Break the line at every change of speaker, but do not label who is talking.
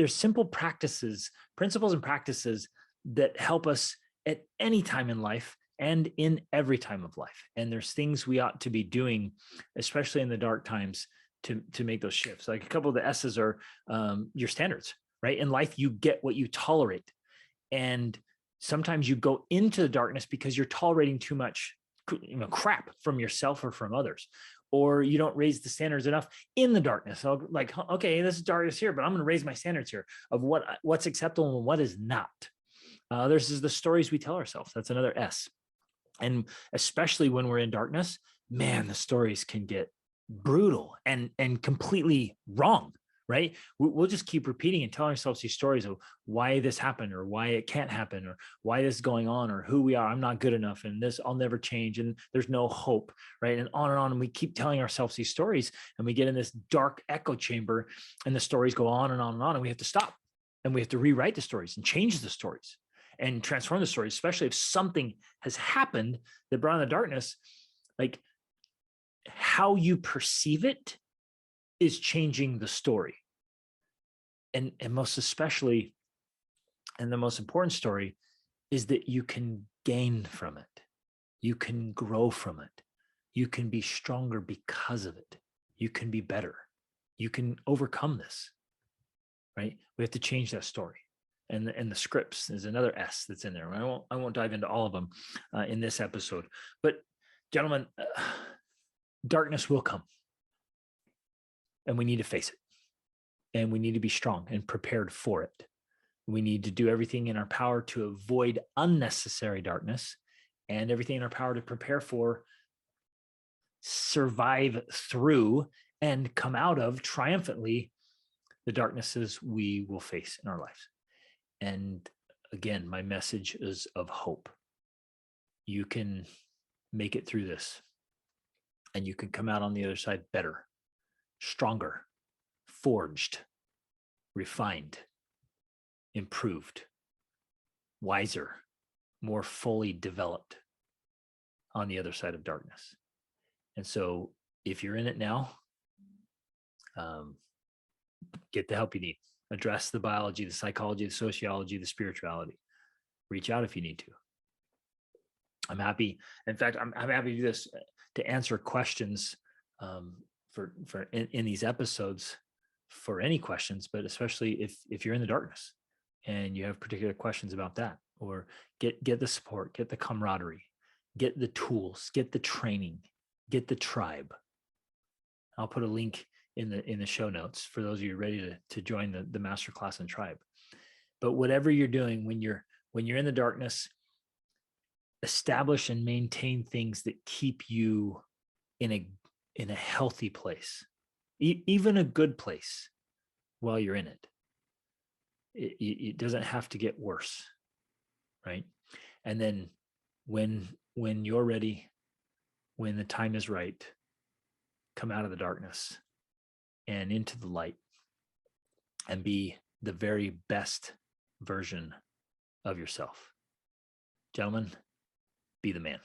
there's simple practices, principles and practices that help us at any time in life and in every time of life. And there's things we ought to be doing, especially in the dark times, to make those shifts. Like a couple of the S's are your standards, right? In life, you get what you tolerate. And sometimes you go into the darkness because you're tolerating too much, crap from yourself or from others, or you don't raise the standards enough in the darkness. So like, okay, this is darkness here, but I'm going to raise my standards here of what's acceptable and what is not. Others is the stories we tell ourselves. That's another S. And especially when we're in darkness, man, the stories can get brutal and completely wrong, right? We'll just keep repeating and telling ourselves these stories of why this happened, or why it can't happen, or why this is going on, or who we are. I'm not good enough, and this, I'll never change, and there's no hope, right? And on and on. And we keep telling ourselves these stories, and we get in this dark echo chamber, and the stories go on and on and on, and we have to stop, and we have to rewrite the stories and change the stories and transform the stories, especially if something has happened that brought in the darkness. Like, how you perceive it is changing the story. And most especially, and the most important story is that you can gain from it. You can grow from it. You can be stronger because of it. You can be better. You can overcome this, right? We have to change that story. And the scripts is another S that's in there. I won't dive into all of them in this episode, but gentlemen, darkness will come, and we need to face it, and we need to be strong and prepared for it. We need to do everything in our power to avoid unnecessary darkness, and everything in our power to prepare for, survive through, and come out of triumphantly the darknesses we will face in our lives. And again, my message is of hope. You can make it through this, and you can come out on the other side better, stronger, forged, refined, improved, wiser, more fully developed on the other side of darkness. And so if you're in it now, get the help you need. Address the biology, the psychology, the sociology, the spirituality. Reach out if you need to. I'm happy. In fact, I'm happy to do this to answer questions for in these episodes for any questions, but especially if you're in the darkness and you have particular questions about that, or get the support, get the camaraderie, get the tools, get the training, get the tribe. I'll put a link in the show notes for those of you ready to join the masterclass and tribe. But whatever you're doing, when you're in the darkness, establish and maintain things that keep you in a healthy place, even a good place while you're in it. It doesn't have to get worse, right? And then when you're ready, when the time is right, come out of the darkness and into the light, and be the very best version of yourself. Gentlemen, be the man.